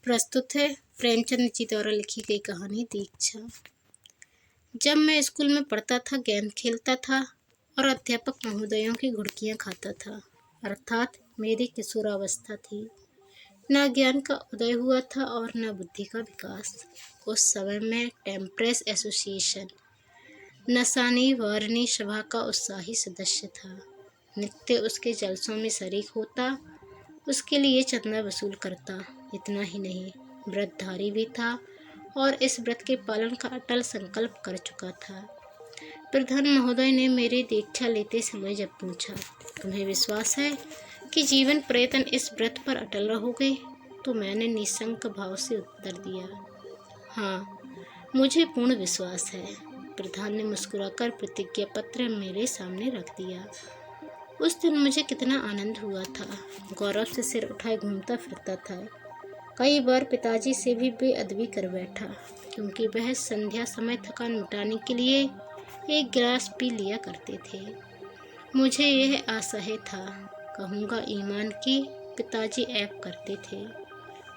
प्रस्तुत है प्रेमचंद जी द्वारा लिखी गई कहानी दीक्षा। जब मैं स्कूल में पढ़ता था, गेंद खेलता था और अध्यापक महोदयों की घुड़कियां खाता था, अर्थात मेरी किशोरावस्था थी। न ज्ञान का उदय हुआ था और न बुद्धि का विकास। उस समय में टेम्परेस एसोसिएशन नसानी वारनी सभा का उत्साही सदस्य था। नित्य उसके जलसों में शरीक होता, उसके लिए चंदा वसूल करता। इतना ही नहीं, व्रतधारी भी था और इस व्रत के पालन का अटल संकल्प कर चुका था। प्रधान महोदय ने मेरी दीक्षा लेते समय जब पूछा, तुम्हें विश्वास है कि जीवन पर्यंत इस व्रत पर अटल रहोगे? तो मैंने निशंक भाव से उत्तर दिया, हाँ, मुझे पूर्ण विश्वास है। प्रधान ने मुस्कुराकर प्रतिज्ञा पत्र मेरे सामने रख दिया। उस दिन मुझे कितना आनंद हुआ था। गौरव से सिर उठाए घूमता फिरता था। कई बार पिताजी से भी बेअदबी कर बैठा, क्योंकि वह संध्या समय थकान मिटाने के लिए एक गिलास पी लिया करते थे। मुझे यह असह्य था। कहूँगा ईमान की पिताजी ऐब करते थे,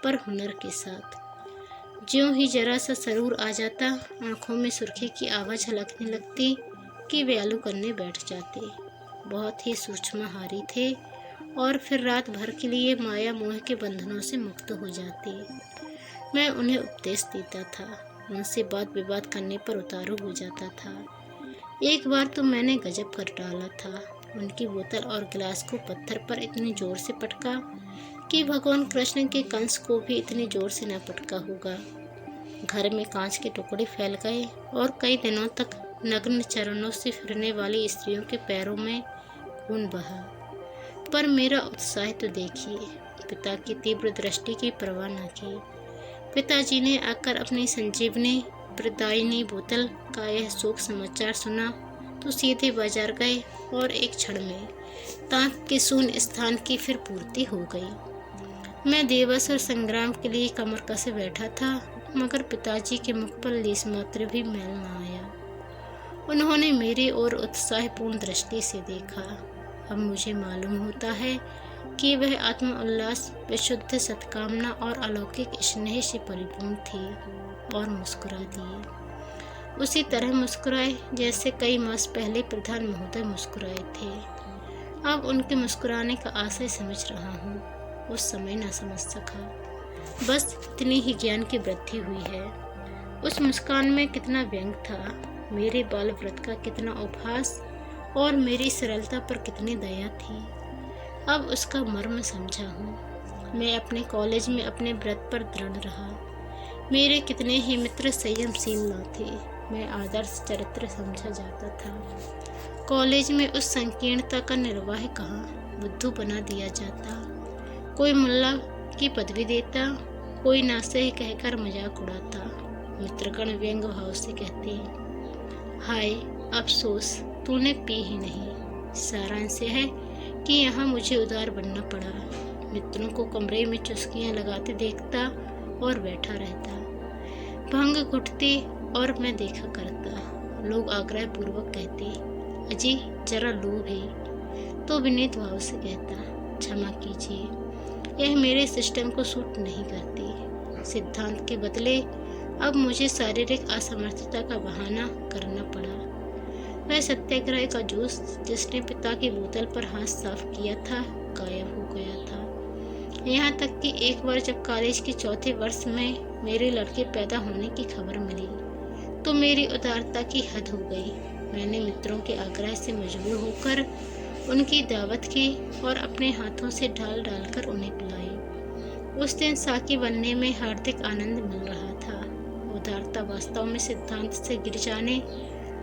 पर हुनर के साथ। ज्यों ही जरा सा सरूर आ जाता, आंखों में सुर्खी की आवाज़ झलकने लगती कि वे आलू करने बैठ जाते। बहुत ही सूक्ष्महारी थे और फिर रात भर के लिए माया मोह के बंधनों से मुक्त हो जाते। मैं उन्हें उपदेश देता था, उनसे बात विवाद करने पर उतारू हो जाता था। एक बार तो मैंने गजब कर डाला था। उनकी बोतल और गिलास को पत्थर पर इतनी जोर से पटका कि भगवान कृष्ण के कंस को भी इतनी जोर से न पटका होगा। घर में कांच के टुकड़े फैल गए और कई दिनों तक नग्न चरणों से फिरने वाली स्त्रियों के पैरों में खून बहा। पर मेरा उत्साह तो देखिए। पिता की तीव्र दृष्टि की परवाह न की। पिताजी ने आकर अपनी संजीवनी प्रदायिनी बोतल का यह शोक समाचार सुना तो सीधे बाजार गए और एक क्षण में ताक के शून्य स्थान की फिर पूर्ति हो गई। मैं दिवस और संग्राम के लिए कमर कसे बैठा था, मगर पिताजी के मुख पर लेस मात्र भी मैल न आया। उन्होंने मेरी ओर उत्साहपूर्ण दृष्टि से देखा। अब मुझे मालूम होता है कि वह आत्म उल्लास, विशुद्ध सत्कामना और अलौकिक स्नेह से परिपूर्ण थी और मुस्कुरा दिए। उसी तरह मुस्कुराए जैसे कई मास पहले प्रधान महोदय मुस्कुराए थे। अब उनके मुस्कुराने का आशय समझ रहा हूँ, उस समय न समझ सका। बस इतनी ही ज्ञान की वृद्धि हुई है। उस मुस्कान में कितना व्यंग था, मेरे बाल व्रत का कितना उपहास और मेरी सरलता पर कितनी दया थी। अब उसका मर्म समझा हूँ। मैं अपने कॉलेज में अपने व्रत पर दृढ़ रहा। मेरे कितने ही मित्र संयमशील न थे। मैं आदर्श चरित्र समझा जाता था। कॉलेज में उस संकीर्णता का निर्वाह कहाँ बुद्धू बना दिया जाता। कोई मुल्ला की पदवी देता, कोई नासे कहकर मजाक उड़ाता। मित्रगण व्यंग भाव से कहते, हाय अफसोस तूने पी ही नहीं। सारांश है कि यहाँ मुझे उदार बनना पड़ा। मित्रों को कमरे में चुस्कियाँ लगाते देखता और बैठा रहता। भंग घुटती और मैं देखा करता। लोग आग्रह पूर्वक कहते, अजी जरा लो भी, तो विनीत भाव से कहता, क्षमा कीजिए, यह मेरे सिस्टम को सूट नहीं करती। सिद्धांत के बदले अब मुझे शारीरिक असमर्थता का बहाना करना पड़ा। वह सत्याग्रह का जूस जिसने पिता की बोतल पर हाथ साफ किया था, गायब हो गया था। यहाँ तक कि एक बार जब कॉलेज के चौथे वर्ष में मेरे लड़के पैदा होने की खबर मिली तो मेरी उदारता की हद हो गई। मैंने मित्रों के आग्रह से मजबूर होकर उनकी दावत की और अपने हाथों से ढाल डालकर उन्हें पिलाई। उस दिन साकी बनने में हार्दिक आनंद मिल रहा था। उदारता वास्तव में सिद्धांत से गिर जाने,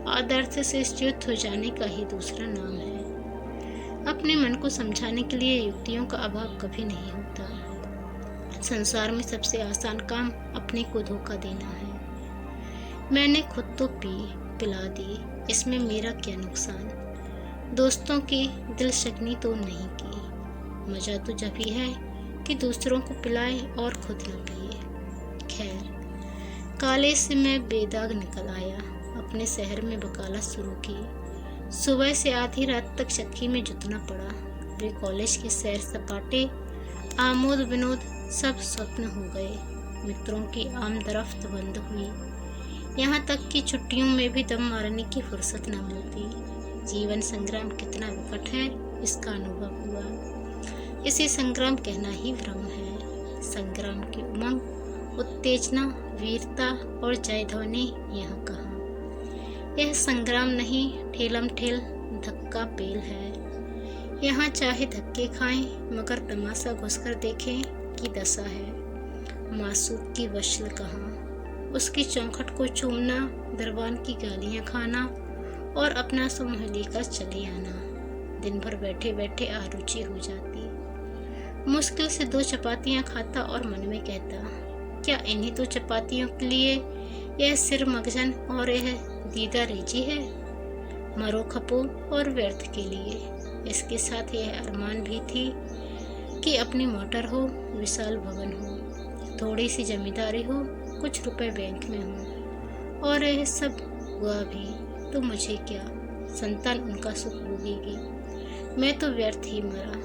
आदर्श से च्युत हो जाने का ही दूसरा नाम है। अपने मन को समझाने के लिए युक्तियों का अभाव कभी नहीं होता। संसार में सबसे आसान काम अपने को धोखा देना है। मैंने खुद तो पिला दी, इसमें मेरा क्या नुकसान। दोस्तों की दिल शकनी तो नहीं की। मजा तो जब ही है कि दूसरों को पिलाए और खुद न पिए। खैर, कॉलेज से मैं बेदाग निकल आया। अपने शहर में वकालत शुरू की। सुबह से आधी रात तक चक्की में जुटना पड़ा। वे कॉलेज के सैर सपाटे, आमोद विनोद सब स्वप्न हो गए। मित्रों की आमदरफ्त बंद हुई। यहाँ तक कि छुट्टियों में भी दम मारने की फुर्सत न मिलती। जीवन संग्राम कितना विकट है, इसका अनुभव हुआ। इसे संग्राम कहना ही भ्रम है। संग्राम की उमंग, उत्तेजना, वीरता और जयध्वनि यहाँ कहाँ। यह संग्राम नहीं, ठेलम ठेल धक्का पेल है। यहाँ चाहे धक्के खाएं, मगर तमाशा घुसकर देखें की दशा है। मासूक की वशल कहाँ, उसकी चौखट को चूमना, दरबान की गालियाँ खाना और अपना समूह लेकर चले आना। दिन भर बैठे बैठे आरुचि हो जाती। मुश्किल से 2 चपातियाँ खाता और मन में कहता, क्या इन्हीं 2 चपातियों के लिए यह सिर मगजन और यह दीदा रेजी है? मरो खपो और व्यर्थ के लिए। इसके साथ यह अरमान भी थी कि अपनी मोटर हो, विशाल भवन हो, थोड़ी सी जमींदारी हो, कुछ रुपए बैंक में हो, और यह सब हुआ भी तो मुझे क्या, संतान उनका सुख भोगेगी। मैं तो व्यर्थ ही मरा,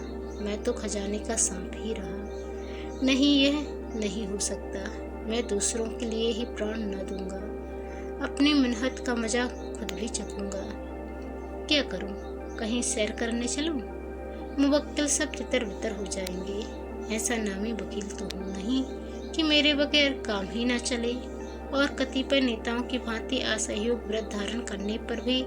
मैं तो खजाने का सांप ही रहा। नहीं, यह नहीं हो सकता। मैं दूसरों के लिए ही प्राण न दूंगा। अपनी मेहनत का मजा खुद भी चखूंगा। क्या करूं, कहीं सैर करने चलूं? मुवक्किल सब तितर बितर हो जाएंगे। ऐसा नामी वकील तो हूँ नहीं कि मेरे बगैर काम ही ना चले, और कतिपय नेताओं की भांति असहयोग व्रत धारण करने पर भी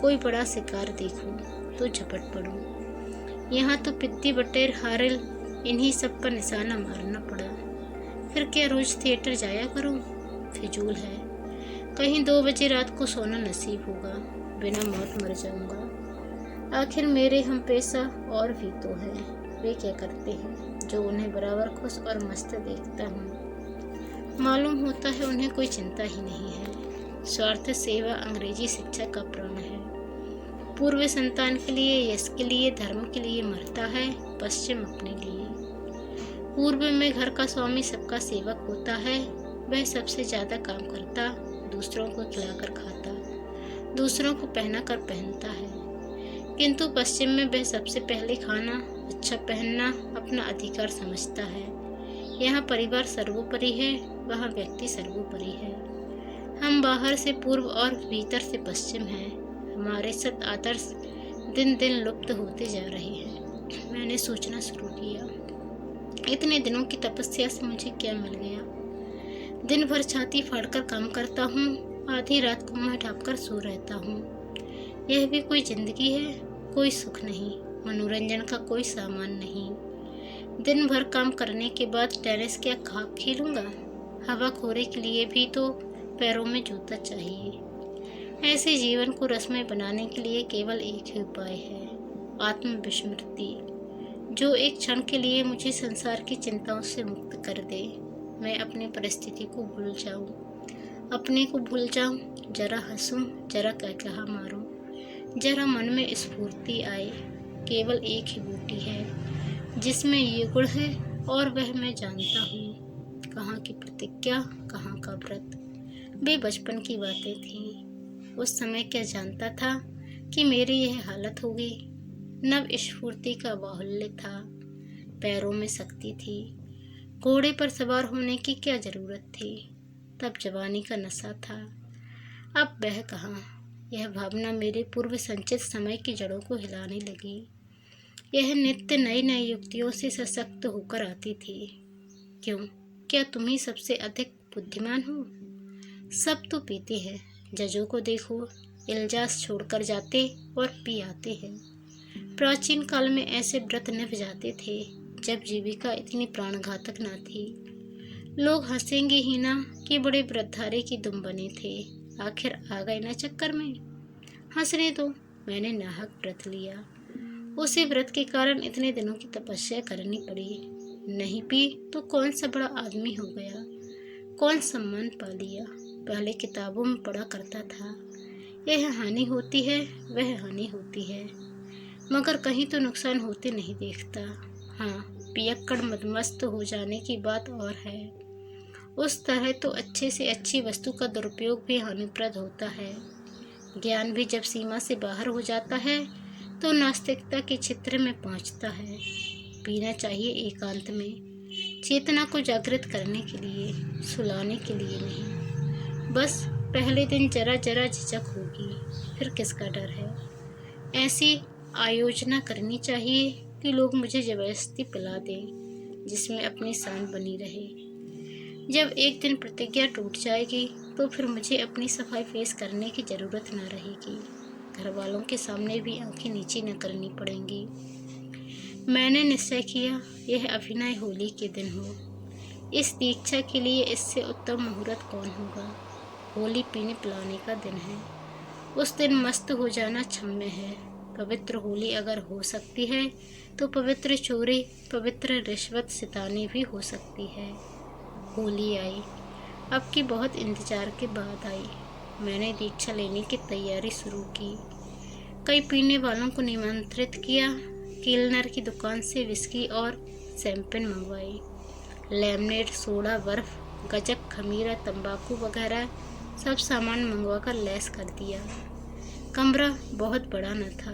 कोई बड़ा शिकार देखूं तो झपट पड़ूं। यहाँ तो पिद्दी बटेर हारिल, इन्हीं सब पर निशाना मारना पड़ा। फिर क्या रोज थिएटर जाया करूं? फिजूल है। कहीं 2 बजे रात को सोना नसीब होगा, बिना मौत मर जाऊंगा। आखिर मेरे हम पेशा और भी तो है। वे क्या करते हैं जो उन्हें बराबर खुश और मस्त देखता हूँ। मालूम होता है उन्हें कोई चिंता ही नहीं है। स्वार्थ सेवा अंग्रेजी शिक्षा का प्राण है। पूर्व संतान के लिए, यश के लिए, धर्म के लिए मरता है, पश्चिम अपने लिए। पूर्व में घर का स्वामी सबका सेवक होता है। वह सबसे ज्यादा काम करता, दूसरों को खिलाकर खाता, दूसरों को पहना कर पहनता है। किंतु पश्चिम में वह सबसे पहले खाना, अच्छा पहनना अपना अधिकार समझता है। यहाँ परिवार सर्वोपरि है, वहाँ व्यक्ति सर्वोपरि है। हम बाहर से पूर्व और भीतर से पश्चिम हैं। हमारे सत आदर्श दिन दिन लुप्त होते जा रहे हैं। मैंने सोचना शुरू किया, इतने दिनों की तपस्या से मुझे क्या मिल गया? दिन भर छाती फाड़कर काम करता हूँ, आधी रात को मुँह ढाँपकर सो रहता हूँ। यह भी कोई जिंदगी है? कोई सुख नहीं, मनोरंजन का कोई सामान नहीं। दिन भर काम करने के बाद टेनिस क्या खाक खेलूंगा? हवा खोरे के लिए भी तो पैरों में जूता चाहिए। ऐसे जीवन को रसमय बनाने के लिए केवल एक ही उपाय है, आत्मविस्मृति, जो एक क्षण के लिए मुझे संसार की चिंताओं से मुक्त कर दे। मैं अपनी परिस्थिति को भूल जाऊं, अपने को भूल जाऊं, जरा हंसूं, जरा कहकहा मारूं, जरा मन में स्फूर्ति आए। केवल एक ही बूटी है जिसमें ये गुण है, और वह मैं जानता हूँ। कहाँ की प्रतिज्ञा, कहाँ का व्रत। वे बचपन की बातें थीं। उस समय क्या जानता था कि मेरी यह हालत होगी। नव स्फूर्ति का बाहुल्य था, पैरों में शक्ति थी। घोड़े पर सवार होने की क्या जरूरत थी? तब जवानी का नशा था। अब वह कहाँ। यह भावना मेरे पूर्व संचित समय की जड़ों को हिलाने लगी। यह नित्य नई नई युक्तियों से सशक्त होकर आती थी। क्यों? क्या तुम ही सबसे अधिक बुद्धिमान हो? सब तो पीते हैं। जजों को देखो, इल्जास छोड़कर जाते और पी आते हैं। प्राचीन काल में ऐसे व्रत निभ जाते थे जब जीविका इतनी प्राणघातक न थी। लोग हंसेंगे ही ना कि बड़े व्रतधारी की दुम बने थे। आखिर आ गए ना चक्कर में। हंसने दो, मैंने नाहक व्रत लिया। उसी व्रत के कारण इतने दिनों की तपस्या करनी पड़ी। नहीं पी तो कौन सा बड़ा आदमी हो गया, कौन सम्मान पा लिया। पहले किताबों में पढ़ा करता था, यह हानि होती है, वह हानि होती है, मगर कहीं तो नुकसान होते नहीं देखता। हाँ, पियक्कड़ मदमस्त हो जाने की बात और है। उस तरह तो अच्छे से अच्छी वस्तु का दुरुपयोग भी हानिप्रद होता है। ज्ञान भी जब सीमा से बाहर हो जाता है तो नास्तिकता के क्षेत्र में पहुंचता है। पीना चाहिए एकांत में, चेतना को जागृत करने के लिए, सुलाने के लिए नहीं। बस पहले दिन जरा जरा झिझक होगी, फिर किसका डर है। ऐसी आयोजना करनी चाहिए कि लोग मुझे जबरदस्ती पिला दें, जिसमें अपनी शान बनी रहे। जब एक दिन प्रतिज्ञा टूट जाएगी तो फिर मुझे अपनी सफाई फेस करने की ज़रूरत न रहेगी। घर वालों के सामने भी आंखें नीची न करनी पड़ेंगी। मैंने निश्चय किया यह अभिनय होली के दिन हो। इस दीक्षा के लिए इससे उत्तम मुहूर्त कौन होगा। होली पीने पिलाने का दिन है। उस दिन मस्त हो जाना क्षम्य है। पवित्र होली अगर हो सकती है तो पवित्र चोरी, पवित्र रिश्वत सितानी भी हो सकती है। होली आई, अब की बहुत इंतजार के बाद आई। मैंने दीक्षा लेने की तैयारी शुरू की। कई पीने वालों को निमंत्रित किया। किलनर की दुकान से विस्की और शैंपेन मंगवाई। लेमनेड, सोडा, बर्फ, गजक, खमीरा, तंबाकू वगैरह सब सामान मंगवाकर लैस कर दिया। कमरा बहुत बड़ा न था।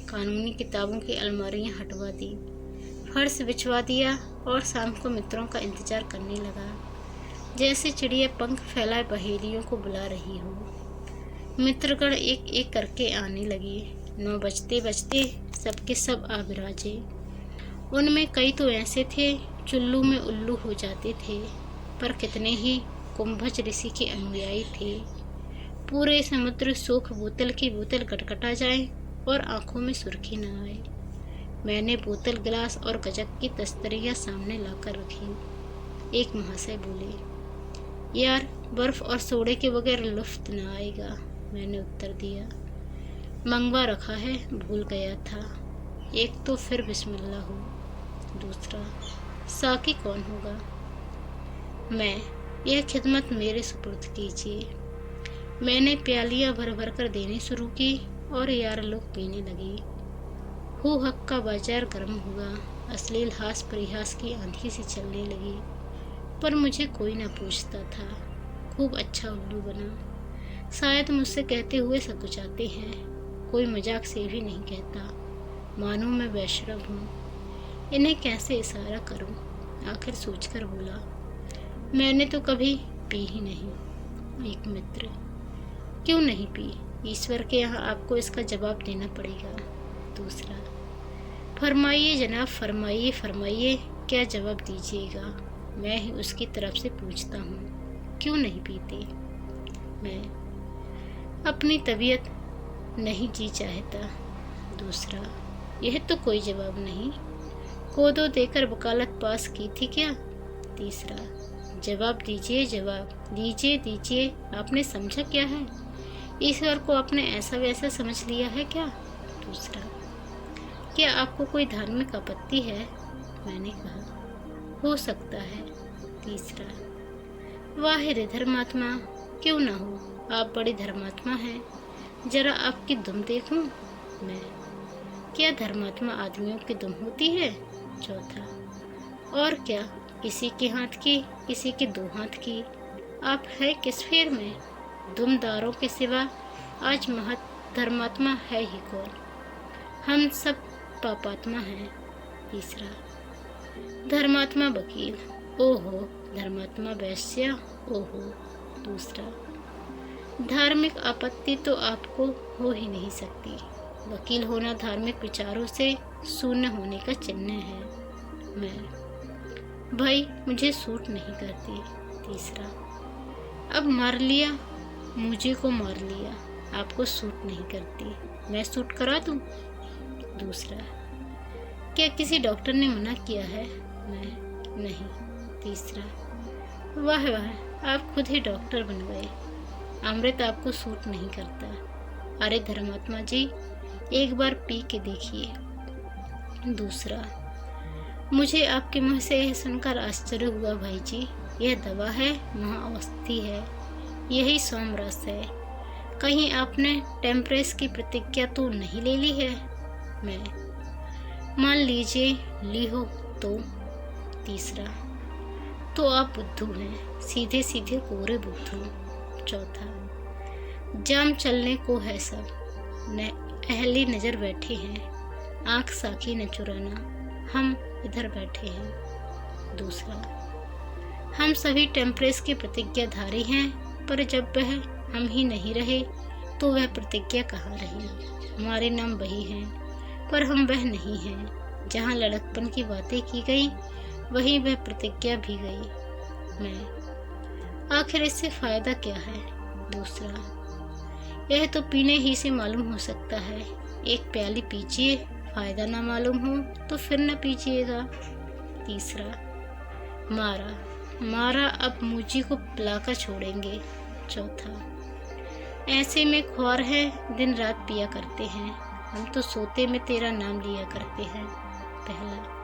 कानूनी किताबों की अलमारियां हटवा दी, फर्श बिछवा दिया और शाम को मित्रों का इंतजार करने लगा, जैसे चिड़िया पंख फैलाए पहेलियों को बुला रही हो। मित्रगण एक एक करके आने लगे। 9 बजते बजते सबके सब आ बिराजे। उनमें कई तो ऐसे थे चुल्लू में उल्लू हो जाते थे, पर कितने ही कुंभज ऋषि के अनुयायी थे। पूरे समुद्र सूख बोतल की बोतल गटगटा जाए और आंखों में सुर्खी न आए। मैंने बोतल, गिलास और गजक की तस्तरियां सामने लाकर रखी। एक महाशय बोले, यार बर्फ और सोडे के बगैर लुफ्त न आएगा। मैंने उत्तर दिया, मंगवा रखा है, भूल गया था। एक तो फिर बिस्मिल्लाह हो। दूसरा, साकी कौन होगा? मैं, यह खिदमत मेरे सुपुर्द कीजिए। मैंने प्यालियां भर भर कर देनी शुरू की और यार लोग पीने लगे। हू हक का बाजार गर्म हुआ। अश्लील हास परिहास की आंधी से चलने लगी, पर मुझे कोई न पूछता था। खूब अच्छा उल्लू बना। शायद मुझसे कहते हुए सकुचाते हैं। कोई मजाक से भी नहीं कहता, मानो मैं वैश्रव हूँ। इन्हें कैसे इशारा करूँ? आखिर सोचकर बोला, मैंने तो कभी पी ही नहीं। एक मित्र, क्यों नहीं पी? ईश्वर के यहाँ आपको इसका जवाब देना पड़ेगा। दूसरा, फरमाइए जनाब, फरमाइए फरमाइए, क्या जवाब दीजिएगा? मैं ही उसकी तरफ से पूछता हूँ, क्यों नहीं पीते? मैं, अपनी तबीयत नहीं जी चाहता। दूसरा, यह तो कोई जवाब नहीं। कोदो देकर वकालत पास की थी क्या? तीसरा, जवाब दीजिए, जवाब दीजिए दीजिए। आपने समझा क्या है? ईश्वर को आपने ऐसा वैसा समझ लिया है क्या? दूसरा, क्या आपको कोई धार्मिक आपत्ति है? मैंने कहा, हो सकता है। तीसरा, वाह रे धर्मात्मा, क्यों ना हो, आप बड़े धर्मात्मा हैं। जरा आपकी दुम देखूं। मैं, क्या धर्मात्मा आदमियों की दुम होती है? चौथा, और क्या, किसी के हाथ की, किसी के 2 हाथ की। आप है किस फेर में? दुमदारों के सिवा आज महत धर्मात्मा है ही कौन? हम सब पापात्मा हैं। तीसरा, धर्मात्मा वकील, ओहो, धर्मात्मा वैश्य, ओहो। दूसरा, धार्मिक आपत्ति तो आपको हो ही नहीं सकती। वकील होना धार्मिक विचारों से शून्य होने का चिन्ह है। मैं, भाई मुझे सूट नहीं करती। तीसरा, अब मार लिया, मुझे को मार लिया, आपको सूट नहीं करती, मैं सूट करा दूं? दूसरा, क्या किसी डॉक्टर ने मना किया है? मैं, नहीं। तीसरा, वाह वाह, आप खुद ही डॉक्टर बन गए। अमृत आपको सूट नहीं करता। अरे धर्मात्मा जी, एक बार पी के देखिए। दूसरा, मुझे आपके मुँह से यह सुनकर आश्चर्य हुआ भाई जी। यह दवा है, महाऔषधि है, यही सोमरस है। कहीं आपने टेम्परेस की प्रतिज्ञा तो नहीं ले ली है? मैं, मान लीजिए ली हो तो। तीसरा, तो आप बुद्धू हैं, सीधे सीधे कोरे बुद्धू। चौथा, जाम चलने को है सब, न अहली नज़र बैठे हैं, आँख साखी न चुराना, हम इधर बैठे हैं। दूसरा, हम सभी टेम्परेस के प्रतिज्ञाधारी हैं, पर जब वह हम ही नहीं रहे तो वह प्रतिज्ञा कहाँ रही। हमारे नाम वही हैं, पर हम वह नहीं हैं। जहाँ लड़कपन की बातें की गई, वहीं वह प्रतिज्ञा भी गई। मैं, आखिर इससे फायदा क्या है। दूसरा, यह तो पीने ही से मालूम हो सकता है। एक प्याली पीजिए, फायदा ना मालूम हो तो फिर न पीजिएगा। तीसरा, मारा मारा अब मुझी को पिलाकर छोड़ेंगे। चौथा, ऐसे में ख्वार है, दिन रात पिया करते हैं, हम तो सोते में तेरा नाम लिया करते हैं। पहला,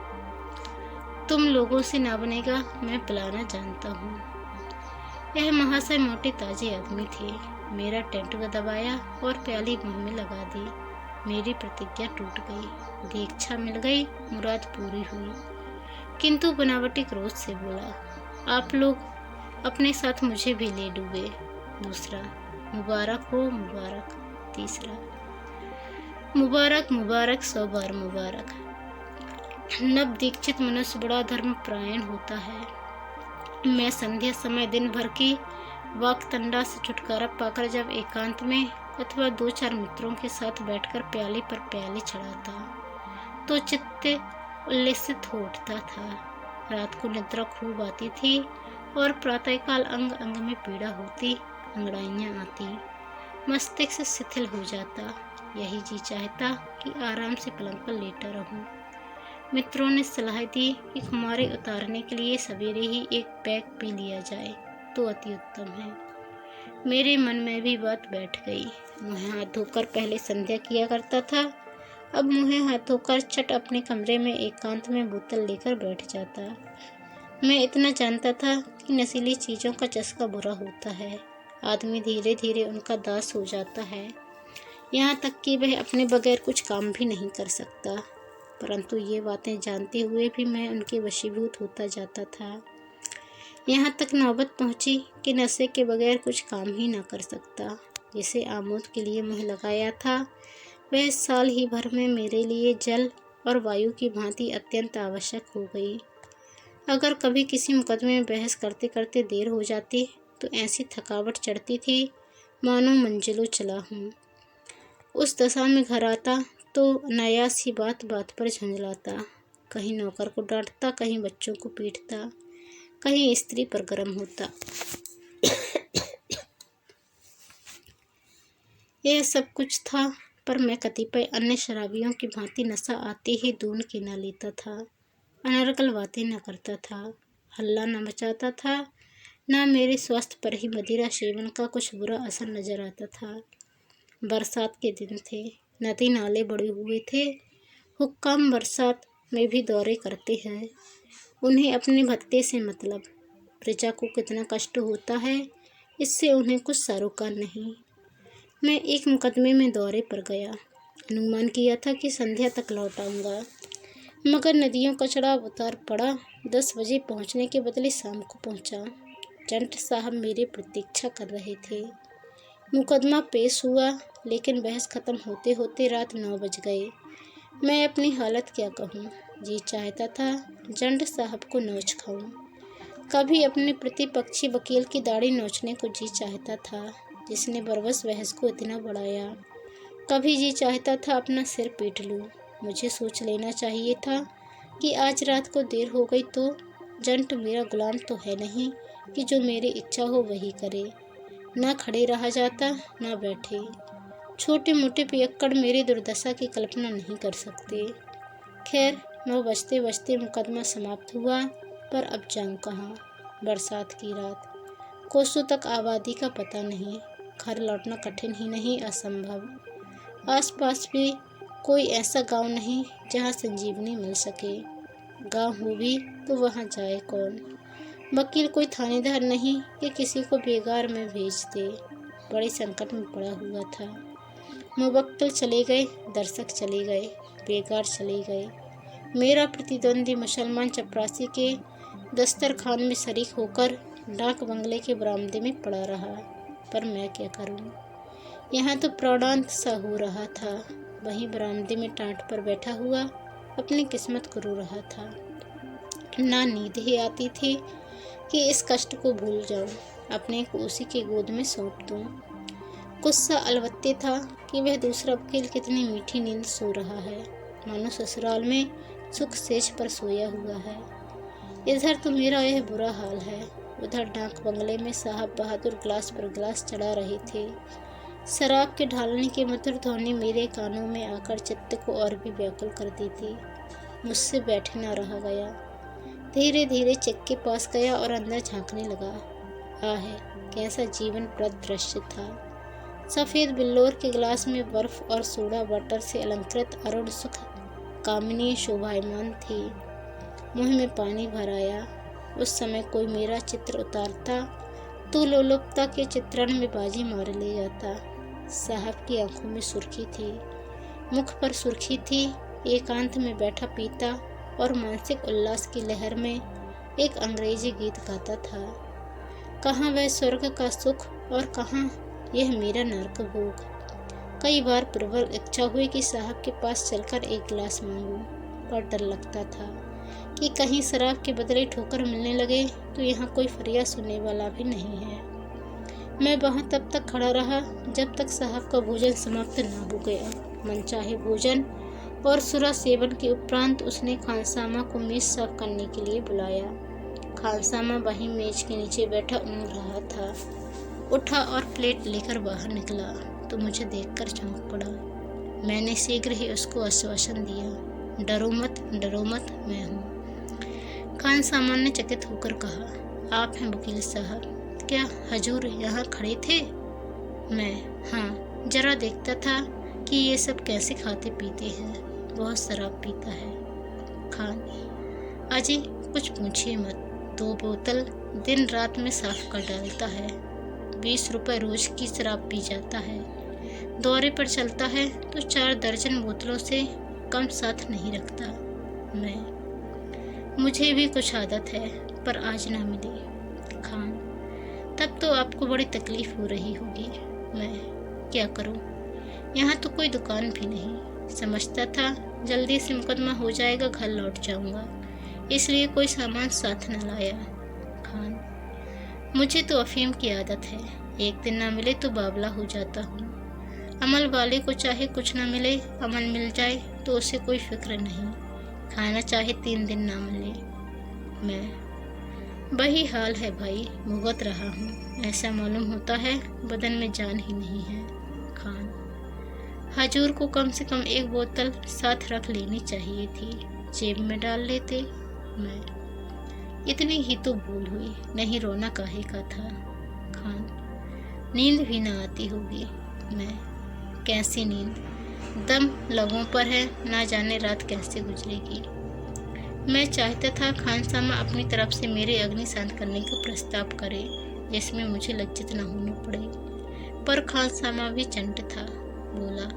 तुम लोगों से ना बनेगा, मैं पिलाना जानता हूँ। यह महाशय मोटे ताजे आदमी थे। मेरा टेंट को दबाया और प्याली मुंह में लगा दी। मेरी प्रतिज्ञा टूट गई, दीक्षा मिल गई, मुराद पूरी हुई। किंतु बनावटी क्रोध से बोला, आप लोग अपने साथ मुझे भी ले डूबे। दूसरा, मुबारक हो मुबारक। तीसरा, मुबारक मुबारक 100 बार मुबारक। नव दीक्षित मनुष्य बड़ा धर्मपरायण होता है। मैं संध्या समय दिन भर की वाक्तंडा से छुटकारा पाकर जब एकांत में अथवा 2-4 मित्रों के साथ बैठकर प्याली पर प्याली चढ़ाता तो चित्त उल्लसित हो उठता था। रात को निद्रा खूब आती थी और प्रातःकाल अंग अंग में पीड़ा होती, अंगड़ाइयाँ आती, मस्तिष्क शिथिल हो जाता। यही जी चाहता कि आराम से पलंग पर लेटा रहूं। मित्रों ने सलाह दी कि खुमारी उतारने के लिए सवेरे ही एक पैक पी लिया जाए तो अति उत्तम है। मेरे मन में भी बात बैठ गई। मुँह हाथ धोकर पहले संध्या किया करता था, अब मुँह हाथ धोकर चट अपने कमरे में एकांत में बोतल लेकर बैठ जाता। मैं इतना जानता था कि नशीली चीज़ों का चस्का बुरा होता है, आदमी धीरे धीरे उनका दास हो जाता है, यहाँ तक कि वह अपने बगैर कुछ काम भी नहीं कर सकता। परंतु ये बातें जानते हुए भी मैं उनके वशीभूत होता जाता था। यहाँ तक नौबत पहुँची कि नशे के बगैर कुछ काम ही ना कर सकता। जिसे आमोद के लिए मुँह लगाया था, वह साल ही भर में मेरे लिए जल और वायु की भांति अत्यंत आवश्यक हो गई। अगर कभी किसी मुकदमे में बहस करते करते देर हो जाती तो ऐसी थकावट चढ़ती थी मानो मंजिलों चला हूँ। उस दशा में घर आता तो अनायास ही बात बात पर झुंझलाता, कहीं नौकर को डांटता, कहीं बच्चों को पीटता, कहीं स्त्री पर गर्म होता। यह सब कुछ था, पर मैं कतिपय अन्य शराबियों की भांति नशा आते ही दून के न लेता था, अनर्गल बातें न करता था, हल्ला न मचाता था, न मेरे स्वास्थ्य पर ही मदिरा सेवन का कुछ बुरा असर नजर आता था। बरसात के दिन थे, नदी नाले बड़े हुए थे। हुक्काम बरसात में भी दौरे करते हैं, उन्हें अपने भत्ते से मतलब, प्रजा को कितना कष्ट होता है इससे उन्हें कुछ सरोकार नहीं। मैं एक मुकदमे में दौरे पर गया, अनुमान किया था कि संध्या तक लौट आऊँगा, मगर नदियों का चढ़ाव उतार पड़ा। 10 बजे पहुँचने के बदले शाम को पहुँचा। जंट साहब मेरी प्रतीक्षा कर रहे थे। मुकदमा पेश हुआ, लेकिन बहस खत्म होते होते रात 9 बज गए। मैं अपनी हालत क्या कहूँ, जी चाहता था जंट साहब को नोच खाऊं। कभी अपने प्रतिपक्षी वकील की दाढ़ी नोचने को जी चाहता था, जिसने बरबस बहस को इतना बढ़ाया। कभी जी चाहता था अपना सिर पीट लूं। मुझे सोच लेना चाहिए था कि आज रात को देर हो गई तो जंट मेरा गुलाम तो है नहीं कि जो मेरी इच्छा हो वही करे। ना खड़े रहा जाता, ना बैठे। छोटे मोटे पियक्कड़ मेरी दुर्दशा की कल्पना नहीं कर सकते। खैर 9 बजते बजते मुकदमा समाप्त हुआ, पर अब जाऊँ कहाँ। बरसात की रात, कोसों तक आबादी का पता नहीं, घर लौटना कठिन ही नहीं असंभव। आसपास भी कोई ऐसा गांव नहीं जहां संजीवनी मिल सके। गांव हो भी तो वहां जाए कौन। वकील कोई थानेदार नहीं कि किसी को बेगार में भेज दे। बड़े संकट में पड़ा हुआ था। मुवक्किल चले गए, दर्शक चले गए, बेगार चले गए। मेरा प्रतिद्वंदी मुसलमान चपरासी के दस्तरखान में शरीक होकर डाक बंगले के बरामदे में पड़ा रहा। पर मैं क्या करूं? यहाँ तो प्राणांत सा हो रहा था, वहीं बरामदे में टाट पर बैठा हुआ अपनी किस्मत को रो रहा था। ना नींद ही आती थी कि इस कष्ट को भूल जाऊं, अपने को उसी की गोद में सौंप दूं। गुस्सा अलबत्ते था कि वह दूसरा वकील कितनी मीठी नींद सो रहा है, मानो ससुराल में सुख सेज पर सोया हुआ है। इधर तो मेरा यह बुरा हाल है, उधर डाक बंगले में साहब बहादुर ग्लास पर ग्लास चढ़ा रहे थे। शराब के ढालने की मधुर ध्वनि मेरे कानों में आकर चित्त को और भी व्याकुल कर दी थी। मुझसे बैठे न रहा गया। धीरे धीरे चेक के पास गया और अंदर झांकने लगा। आह, कैसा जीवनप्रद दृश्य था। सफ़ेद बिल्लोर के गिलास में बर्फ और सोडा वाटर से अलंकृत अरुण सुख कामिनी शोभायमान थी। मुँह में पानी भर आया। उस समय कोई मेरा चित्र उतारता तो लोलुपता के चित्रण में बाजी मार ले जाता। साहब की आंखों में सुर्खी थी, मुख पर सुर्खी थी। एकांत में बैठा पीता और मानसिक उल्लास की लहर में एक अंग्रेजी गीत गाता था। कहाँ वह स्वर्ग का सुख और कहाँ यह मेरा नरक भोग। कई बार प्रबल इच्छा हुई कि साहब के पास चलकर एक गिलास मांगूं, पर डर लगता था कि कहीं शराब के बदले ठोकर मिलने लगे तो यहाँ कोई फरियाद सुनने वाला भी नहीं है। मैं वहाँ तब तक खड़ा रहा जब तक साहब का भोजन समाप्त न हो गया। मनचाहे भोजन और सुरा सेवन के उपरांत उसने खानसामा को मेज साफ करने के लिए बुलाया। खानसामा वहीं मेज के नीचे बैठा ऊँघ रहा था। उठा और प्लेट लेकर बाहर निकला तो मुझे देखकर चौंक पड़ा। मैंने शीघ्र ही उसको आश्वासन दिया, डरो मत, मैं हूँ। खानसामा ने चकित होकर कहा, आप हैं वकील साहब? क्या हजूर यहाँ खड़े थे? मैं, हाँ, जरा देखता था कि ये सब कैसे खाते पीते हैं। बहुत शराब पीता है। खान, अजी कुछ पूछिए मत। 2 बोतल दिन रात में साफ कर डालता है। 20 रुपए रोज की शराब पी जाता है। दौरे पर चलता है तो 4 दर्जन बोतलों से कम साथ नहीं रखता। मुझे भी कुछ आदत है, पर आज ना मिली। खान, तब तो आपको बड़ी तकलीफ हो रही होगी। मैं, क्या करूं, यहाँ तो कोई दुकान भी नहीं। समझता था जल्दी से मुकदमा हो जाएगा, घर लौट जाऊंगा, इसलिए कोई सामान साथ न लाया। खान, मुझे तो अफीम की आदत है, एक दिन ना मिले तो बावला हो जाता हूँ। अमल वाले को चाहे कुछ ना मिले, अमल मिल जाए तो उसे कोई फिक्र नहीं। खाना चाहे 3 दिन ना मिले। मैं, वही हाल है भाई, भुगत रहा हूँ। ऐसा मालूम होता है बदन में जान ही नहीं है। खान, हजूर को कम से कम 1 बोतल साथ रख लेनी चाहिए थी, जेब में डाल लेते। मैं, इतनी ही तो भूल हुई, नहीं रोना काहे का था। खान, नींद भी ना आती होगी। मैं, कैसी नींद, दम लबों पर है, ना जाने रात कैसे गुजरेगी। मैं चाहता था खानसामा अपनी तरफ से मेरे अग्नि शांत करने का प्रस्ताव करे, जिसमें मुझे लज्जित न होना पड़े, पर खानसामा भी चंट था। बोला,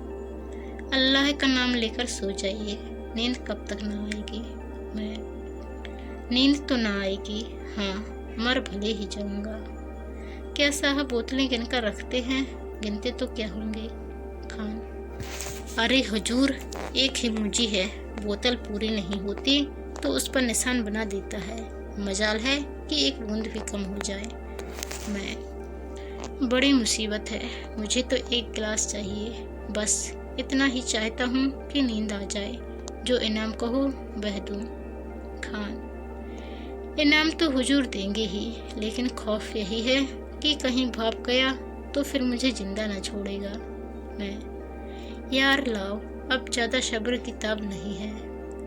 अल्लाह का नाम लेकर सो जाइए, नींद कब तक ना आएगी। मैं, नींद तो ना आएगी, हाँ, मर भले ही जाऊंगा। क्या साहब बोतलें गिनकर रखते हैं? गिनते तो क्या होंगे। खान, अरे हुजूर, एक ही मुंजी है, बोतल पूरी नहीं होती तो उस पर निशान बना देता है, मजाल है कि एक बूंद भी कम हो जाए। मैं, बड़ी मुसीबत है, मुझे तो 1 गिलास चाहिए, बस इतना ही चाहता हूँ कि नींद आ जाए, जो इनाम कहो वह दूँ। खान, इनाम तो हुजूर देंगे ही, लेकिन खौफ यही है कि कहीं भाप गया तो फिर मुझे जिंदा न छोड़ेगा। मैं, यार लाओ, अब ज़्यादा सब्र की ताब नहीं है।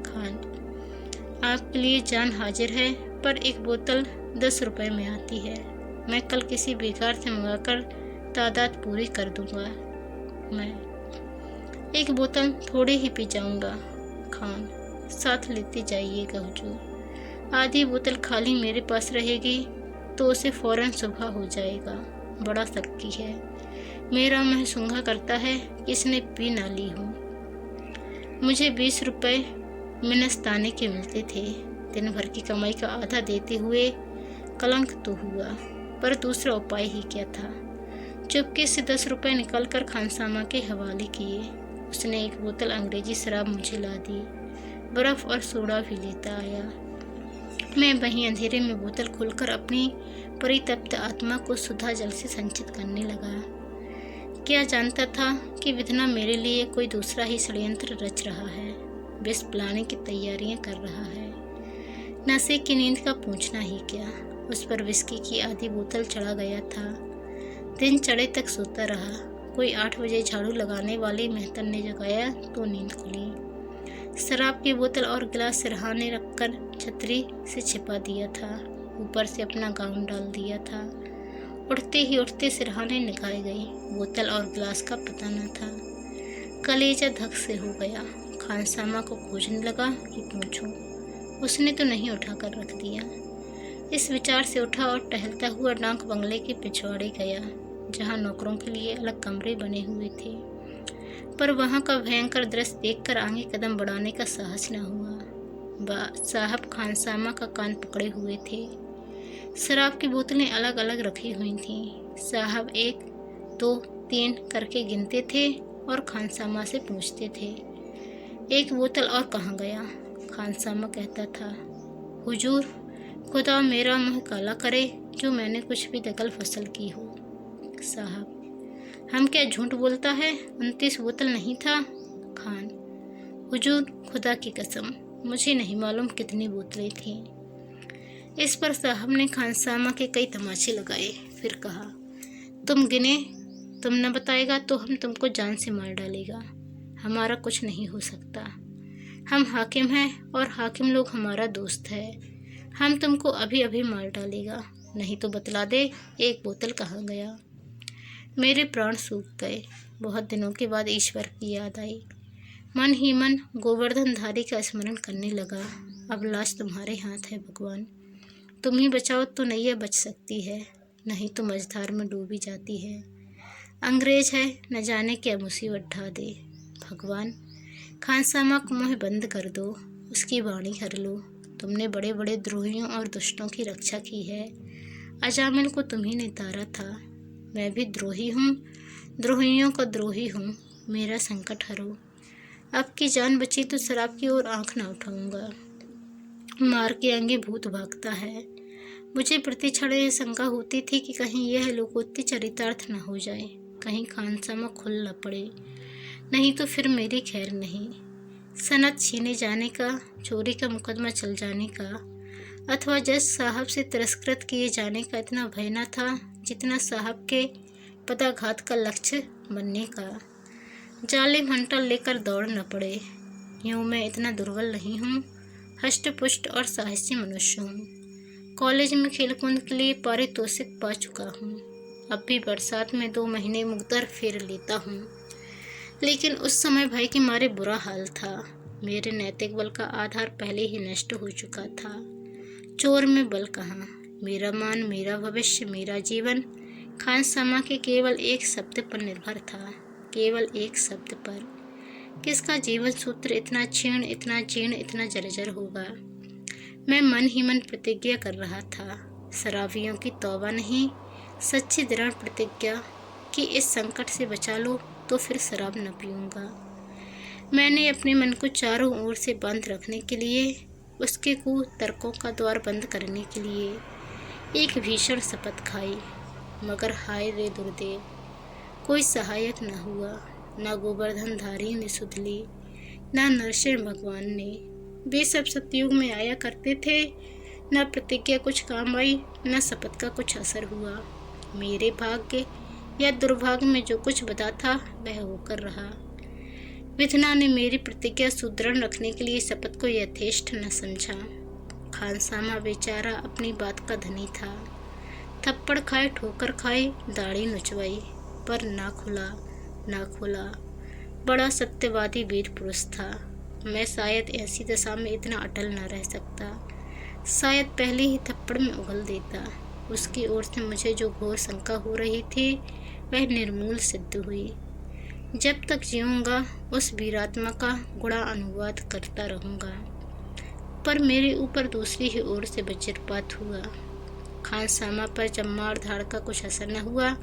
खान, आपके लिए जान हाजिर है, पर 1 बोतल 10 रुपए में आती है। मैं कल किसी बेकार से मंगाकर तादाद पूरी कर दूंगा। मैं, 1 बोतल थोड़ी ही पी जाऊंगा। खान, साथ लेते जाइएगा हुजूर, आधी बोतल खाली मेरे पास रहेगी तो उसे फौरन सुबह हो जाएगा। बड़ा शक्की है, मेरा मुँह सूंघा करता है कि इसने पी ना ली हो। मुझे 20 रुपए मिनस्ताने के मिलते थे, दिन भर की कमाई का आधा देते हुए कलंक तो हुआ, पर दूसरा उपाय ही क्या था। चुपके से 10 रुपए निकालकर खानसामा के हवाले किए। उसने 1 बोतल अंग्रेजी शराब मुझे ला दी, बर्फ और सोडा भी लेता आया। मैं वहीं अंधेरे में बोतल खोलकर अपनी परितप्त आत्मा को सुधा जल से संचित करने लगा। क्या जानता था कि विधना मेरे लिए कोई दूसरा ही षड्यंत्र रच रहा है, विष पिलाने की तैयारियां कर रहा है। नशे की नींद का पूछना ही क्या, उस पर विस्की की आधी बोतल चढ़ा गया था। दिन चढ़े तक सोता रहा। कोई 8 बजे झाड़ू लगाने वाली मेहतर ने जगाया तो नींद खुली। शराब की बोतल और गिलास सिरहाने रखकर छतरी से छिपा दिया था। ऊपर से अपना गाउन डाल दिया था। उठते ही उठते सिरहाने निकाल गई। बोतल और गिलास का पता न था। कलेजा धक से हो गया। खानसामा को खोजने लगा कि पूछूं, उसने तो नहीं उठा कर रख दिया। इस विचार से उठा और टहलता हुआ डाक बंगले के पिछवाड़े गया, जहाँ नौकरों के लिए अलग कमरे बने हुए थे। पर वहाँ का भयंकर दृश्य देखकर आगे कदम बढ़ाने का साहस न हुआ। साहब खानसामा का कान पकड़े हुए थे। शराब की बोतलें अलग अलग रखी हुई थीं। साहब 1, 2, 3 करके गिनते थे और खानसामा से पूछते थे, एक बोतल और कहाँ गया? खानसामा कहता था, हुजूर, खुदा मेरा मुँह काला करे जो मैंने कुछ भी दखल फसल की हो। साहब, हम क्या झूठ बोलता है? 29 बोतल नहीं था? खान, हुजूर, खुदा की कसम मुझे नहीं मालूम कितनी बोतलें थीं। इस पर साहब ने खानसामा के कई तमाचे लगाए। फिर कहा, तुम गिने, तुम न बताएगा तो हम तुमको जान से मार डालेगा। हमारा कुछ नहीं हो सकता। हम हाकिम हैं और हाकिम लोग हमारा दोस्त है। हम तुमको अभी अभी मार डालेगा। नहीं तो बतला दे, एक बोतल कहाँ गया? मेरे प्राण सूख गए। बहुत दिनों के बाद ईश्वर की याद आई। मन ही मन गोवर्धनधारी का स्मरण करने लगा। अब लाश तुम्हारे हाथ है भगवान। तुम ही बचाओ तो नैया बच सकती है, नहीं तो मझधार में डूबी जाती है। अंग्रेज है, न जाने क्या मुसीबत ढा दे। भगवान, खानसामा को मुँह बंद कर दो, उसकी वाणी हर लो। तुमने बड़े बड़े द्रोहियों और दुष्टों की रक्षा की है। अजामिल को तुम्ही ने तारा था। मैं भी द्रोही हूँ, द्रोहियों का द्रोही हूँ। मेरा संकट हरो। अब की जान बची तो शराब की ओर आंख न उठाऊंगा। मार के आगे भूत भागता है। मुझे प्रति क्षण यह शंका होती थी कि कहीं यह लोकोक्ति चरितार्थ न हो जाए, कहीं खानसामा खुल न पड़े। नहीं तो फिर मेरी खैर नहीं। सनद छीने जाने का, चोरी का मुकदमा चल जाने का, अथवा जज साहब से तिरस्कृत किए जाने का इतना भय न था जितना साहब के पदाघात का लक्ष्य बनने का। जालिम हंटर लेकर दौड़ न पड़े। यूँ मैं इतना दुर्बल नहीं हूँ। हष्ट पुष्ट और साहसी मनुष्य हूँ। कॉलेज में खेलकूद के लिए पारितोषिक पा चुका हूँ। अब भी बरसात में 2 महीने मुकद्दर फेर लेता हूँ। लेकिन उस समय भय के मारे बुरा हाल था। मेरे नैतिक बल का आधार पहले ही नष्ट हो चुका था। चोर में बल कहाँ? मेरा मान, मेरा भविष्य, मेरा जीवन खानसामा के केवल एक शब्द पर निर्भर था। केवल एक शब्द पर। किसका जीवन सूत्र इतना क्षीण, इतना जीर्ण, इतना जर्जर होगा? मैं मन ही मन प्रतिज्ञा कर रहा था। शराबियों की तौबा नहीं, सच्ची दृढ़ प्रतिज्ञा कि इस संकट से बचा लो तो फिर शराब न पीऊँगा। मैंने अपने मन को चारों ओर से बंद रखने के लिए, उसके कुतर्कों का द्वार बंद करने के लिए एक भीषण शपथ खाई। मगर हाय रे दुर्दैव, कोई सहायक न हुआ। न गोवर्धनधारी ने सुध ली, न नरसिंह भगवान ने। वे सब सतयुग में आया करते थे। न प्रतिज्ञा कुछ काम आई, न शपथ का कुछ असर हुआ। मेरे भाग्य या दुर्भाग्य में जो कुछ बता था वह होकर रहा। विधना ने मेरी प्रतिज्ञा सुदृढ़ रखने के लिए शपथ को यथेष्ट न समझा। खानसामा बेचारा अपनी बात का धनी था। थप्पड़ खाए, ठोकर खाए, दाढ़ी नुचवाई, पर ना खुला। बड़ा सत्यवादी वीर पुरुष था। मैं शायद ऐसी दशा में इतना अटल न रह सकता। शायद पहले ही थप्पड़ में उगल देता। उसकी ओर से मुझे जो घोर शंका हो रही थी वह निर्मूल सिद्ध हुई। जब तक जीऊँगा उस वीरात्मा का गुणा अनुवाद करता रहूँगा। पर मेरे ऊपर दूसरी ही ओर से वज्रपात हुआ। खानसामा पर जब मार धाड़ का कुछ असर न हुआ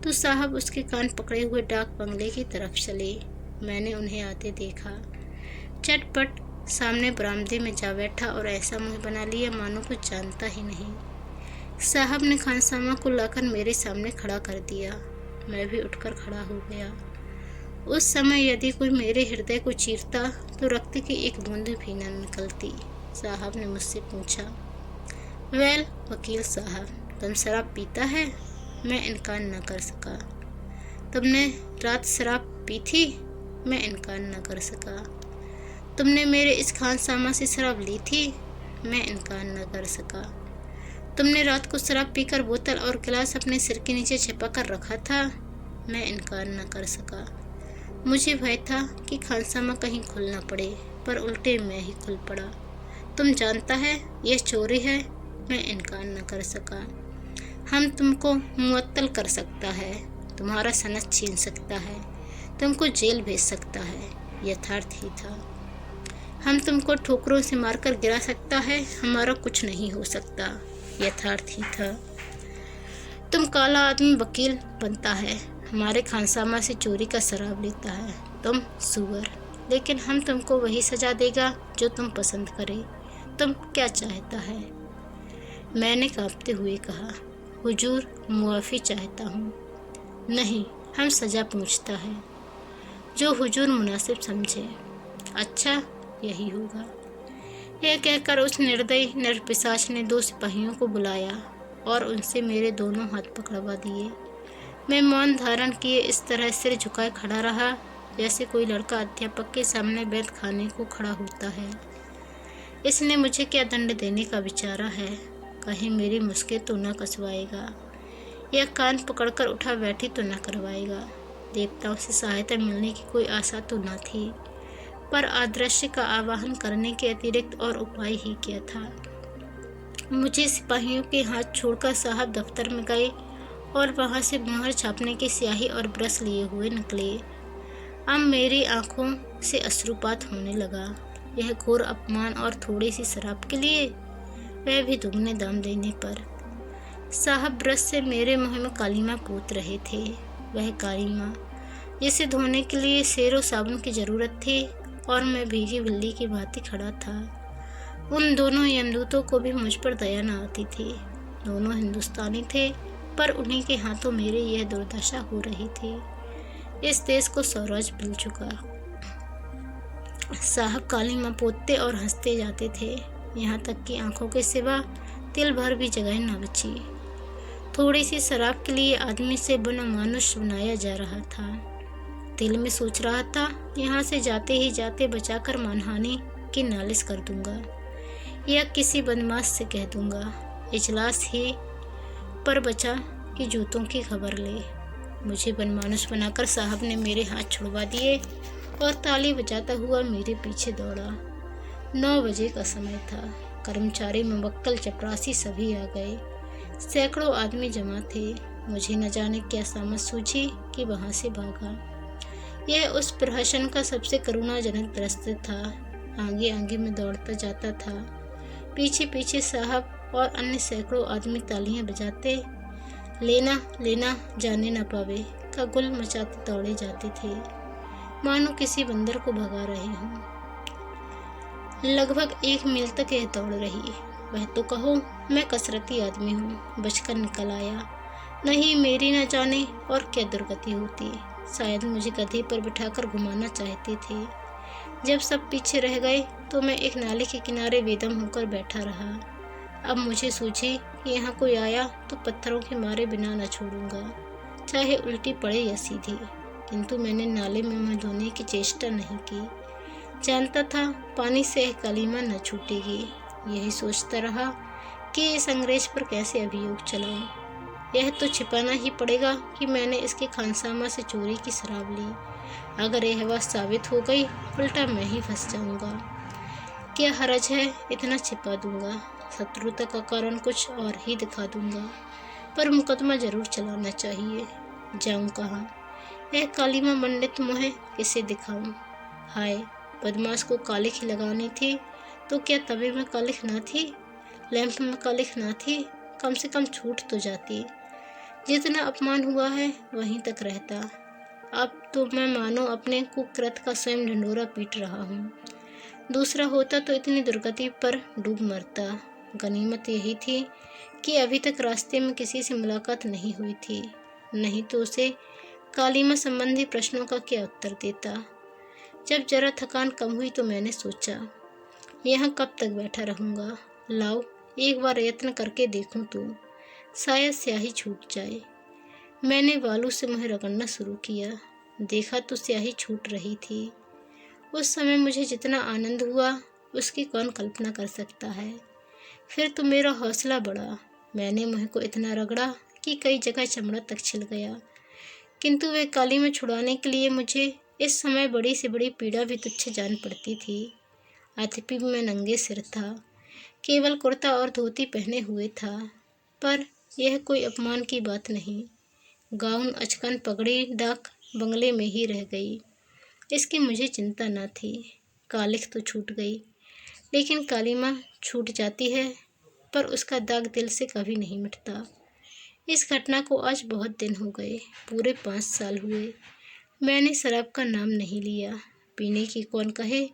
तो साहब उसके कान पकड़े हुए डाक बंगले की तरफ चले। मैंने उन्हें आते देखा। चटपट सामने बरामदे में जा बैठा और ऐसा मुंह बना लिया मानो कुछ जानता ही नहीं। साहब ने खानसामा को लाकर मेरे सामने खड़ा कर दिया। मैं भी उठकर खड़ा हो गया। उस समय यदि कोई मेरे हृदय को चीरता तो रक्त की एक बूंद भी न निकलती। साहब ने मुझसे पूछा, वेल वकील साहब, तुम शराब पीता है? मैं इनकार न कर सका। तुमने रात शराब पी थी? मैं इनकार न कर सका। तुमने मेरे इस खानसामा से शराब ली थी? मैं इनकार न कर सका। तुमने रात को शराब पीकर बोतल और गिलास अपने सिर के नीचे छिपा कर रखा था? मैं इनकार न कर सका। मुझे भय था कि खानसामा कहीं खुल न पड़े, पर उल्टे मैं ही खुल पड़ा। तुम जानता है यह चोरी है? मैं इनकार न कर सका। हम तुमको मुअत्तल कर सकता है, तुम्हारा सनद छीन सकता है, तुमको जेल भेज सकता है। यथार्थ ही था। हम तुमको ठोकरों से मारकर गिरा सकता है, हमारा कुछ नहीं हो सकता। यथार्थ ही था। तुम काला आदमी वकील बनता है, हमारे खानसामा से चोरी का शराब लेता है, तुम सुअर। लेकिन हम तुमको वही सजा देगा जो तुम पसंद करे। तुम क्या चाहता है? मैंने कांपते हुए कहा, हुजूर मुआफ़ी चाहता हूँ। नहीं, हम सजा पूछता है, जो हुजूर मुनासिब समझे। अच्छा, यही होगा। यह कहकर उस निर्दयी नरपिशाच ने 2 सिपाहियों को बुलाया और उनसे मेरे दोनों हाथ पकड़वा दिए। मैं मौन धारण किए इस तरह सिर झुकाए खड़ा रहा जैसे कोई लड़का अध्यापक के सामने बैत खाने को खड़ा होता है। इसने मुझे क्या दंड देने का विचारा है? कहीं मेरी मुस्के तो न कसवाएगा या कान पकड़कर उठा बैठी तो न करवाएगा। देवताओं से सहायता मिलने की कोई आशा तो न थी, पर अदृश्य का आवाहन करने के अतिरिक्त और उपाय ही क्या था। मुझे सिपाहियों के हाथ छोड़कर साहब दफ्तर में गए और वहां से मुहर छापने की स्याही और ब्रश लिए हुए निकले। अब मेरी आंखों से अश्रुपात होने लगा। यह घोर अपमान और थोड़ी सी शराब के लिए, वह भी दुगने दाम देने पर। साहब ब्रश से मेरे मुंह में कालीमा पोत रहे थे। वह कालीमा जिसे धोने के लिए सेरो साबुन की जरूरत थी और मैं भीगी बिल्ली की भांति खड़ा था। उन दोनों यमदूतों को भी मुझ पर दया न आती थी। दोनों हिंदुस्तानी थे, पर उन्हीं के हाथों मेरी यह दुर्दशा हो रही थी। इस देश को स्वराज मिल चुका। साहब कालीमा पोतते और हंसते जाते थे, यहाँ तक कि आंखों के सिवा तिल भर भी जगह न बची। थोड़ी सी शराब के लिए आदमी से बुना मानुष बनाया जा रहा था। दिल में सोच रहा था, यहाँ से जाते ही जाते बचाकर मानहानि की नालिश कर दूंगा या किसी बदमाश से कह दूंगा, इजलास ही पर बचा कि जूतों की खबर ले। मुझे बनमानुष बनाकर साहब ने मेरे हाथ छुड़वा दिए और ताली बजाता हुआ मेरे पीछे दौड़ा। 9 बजे का समय था। कर्मचारी, मुवक्किल, चपरासी सभी आ गए। सैकड़ों आदमी जमा थे। मुझे न जाने क्या समझ सूझी कि वहां से भागा। यह उस प्रहसन का सबसे करुणाजनक दृश्य था। आगे आगे में दौड़ता जाता था, पीछे पीछे साहब और अन्य सैकड़ों आदमी तालियां बजाते, लेना लेना जाने न पावे का गुल मचाते दौड़े जाते थे, मानो किसी बंदर को भगा रहे हों। लगभग 1 मील तक यह दौड़ रही। वह तो कहो, मैं कसरती आदमी हूँ, बचकर निकल आया। नहीं, मेरी न जाने और क्या दुर्गति होती। शायद मुझे गधे पर बिठाकर घुमाना चाहते थे। जब सब पीछे रह गए तो मैं एक नाले के किनारे बेदम होकर बैठा रहा। अब मुझे सूझी कि यहाँ कोई आया तो पत्थरों के मारे बिना न छोड़ूंगा, चाहे उल्टी पड़े या सीधी। किंतु मैंने नाले में मुँह धोने की चेष्टा नहीं की। जानता था पानी से कालीमा न छूटेगी। यही सोचता रहा कि इस अंग्रेज पर कैसे अभियोग चलाऊं। यह तो छिपाना ही पड़ेगा कि मैंने इसके खानसामा से चोरी की शराब ली। अगर यह बात साबित हो गई, उल्टा मैं ही फंस जाऊंगा। क्या हरज है, इतना छिपा दूंगा। शत्रुता का कारण कुछ और ही दिखा दूंगा, पर मुकदमा जरूर चलाना चाहिए। जाऊं कहाँ? यह कालीमा मंडित मुँह किसे दिखाऊं? हाय, बदमाश को कालिख लगानी थी तो क्या तवे में कालिख ना थी, लैंप में कालिख ना थी? कम से कम छूट तो जाती। जितना अपमान हुआ है वहीं तक रहता। अब तो मैं मानो अपने कुकृत का स्वयं ढंढोरा पीट रहा हूँ। दूसरा होता तो इतनी दुर्गति पर डूब मरता। गनीमत यही थी कि अभी तक रास्ते में किसी से मुलाकात नहीं हुई थी, नहीं तो उसे कालीमा संबंधी प्रश्नों का क्या उत्तर देता। जब जरा थकान कम हुई तो मैंने सोचा, यहाँ कब तक बैठा रहूँगा, लाओ एक बार यत्न करके देखूं तो शायद स्याही छूट जाए। मैंने बालू से मुँह रगड़ना शुरू किया। देखा तो स्याही छूट रही थी। उस समय मुझे जितना आनंद हुआ उसकी कौन कल्पना कर सकता है। फिर तो मेरा हौसला बढ़ा। मैंने मुँह को इतना रगड़ा कि कई जगह चमड़ा तक छिल गया, किंतु वे काली में छुड़ाने के लिए मुझे इस समय बड़ी से बड़ी पीड़ा भी तुच्छ जान पड़ती थी। अतपी में नंगे सिर था, केवल कुर्ता और धोती पहने हुए था, पर यह कोई अपमान की बात नहीं। गाउन, अचकन, पगड़ी डाक बंगले में ही रह गई, इसकी मुझे चिंता न थी। कालिख तो छूट गई, लेकिन कालीमा छूट जाती है पर उसका दाग दिल से कभी नहीं मिटता। इस घटना को आज बहुत दिन हो गए, पूरे 5 साल हुए। मैंने शराब का नाम नहीं लिया, पीने की कौन कहे।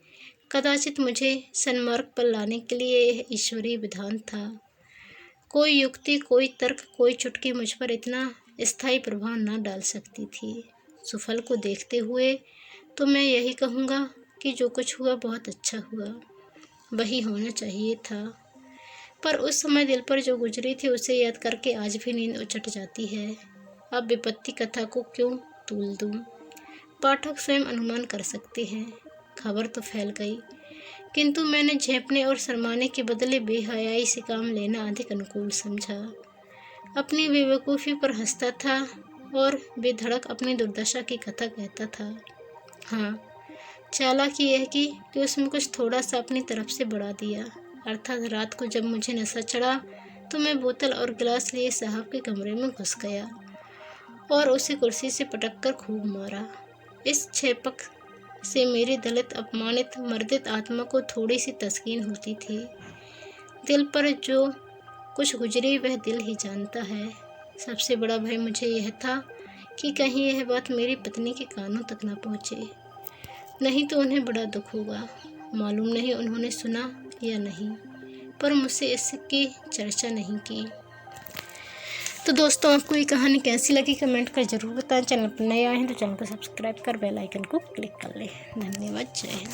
कदाचित मुझे सन्मार्ग पर लाने के लिए यह ईश्वरीय विधान था। कोई युक्ति, कोई तर्क, कोई चुटकी मुझ पर इतना स्थायी प्रभाव न डाल सकती थी। सुफल को देखते हुए तो मैं यही कहूँगा कि जो कुछ हुआ बहुत अच्छा हुआ, वही होना चाहिए था। पर उस समय दिल पर जो गुजरी थी उसे याद करके आज भी नींद उचट जाती है। अब विपत्ति कथा को क्यों तूल दूँ, पाठक स्वयं अनुमान कर सकते हैं। खबर तो फैल गई, किंतु मैंने झेपने और शर्माने के बदले बेहयाई से काम लेना अधिक अनुकूल समझा। अपनी बेवकूफ़ी पर हंसता था और बेधड़क अपनी दुर्दशा की कथा कहता था। हाँ, चालाकी यह की कि उसमें कुछ थोड़ा सा अपनी तरफ से बढ़ा दिया। अर्थात रात को जब मुझे नशा चढ़ा तो मैं बोतल और गिलास लिए साहब के कमरे में घुस गया और उसे कुर्सी से पटक कर खूब मारा। इस छेपक से मेरी दलित, अपमानित, मर्दित आत्मा को थोड़ी सी तस्कीन होती थी। दिल पर जो कुछ गुजरी वह दिल ही जानता है। सबसे बड़ा भय मुझे यह था कि कहीं यह बात मेरी पत्नी के कानों तक न पहुँचे, नहीं तो उन्हें बड़ा दुख होगा। मालूम नहीं उन्होंने सुना या नहीं, पर मुझसे इसकी चर्चा नहीं की। तो दोस्तों, आपको ये कहानी कैसी लगी कमेंट कर जरूर बताएं। चैनल पर नए आए हैं तो चैनल को सब्सक्राइब कर बेल आइकन को क्लिक कर लें। धन्यवाद। जय हिंद।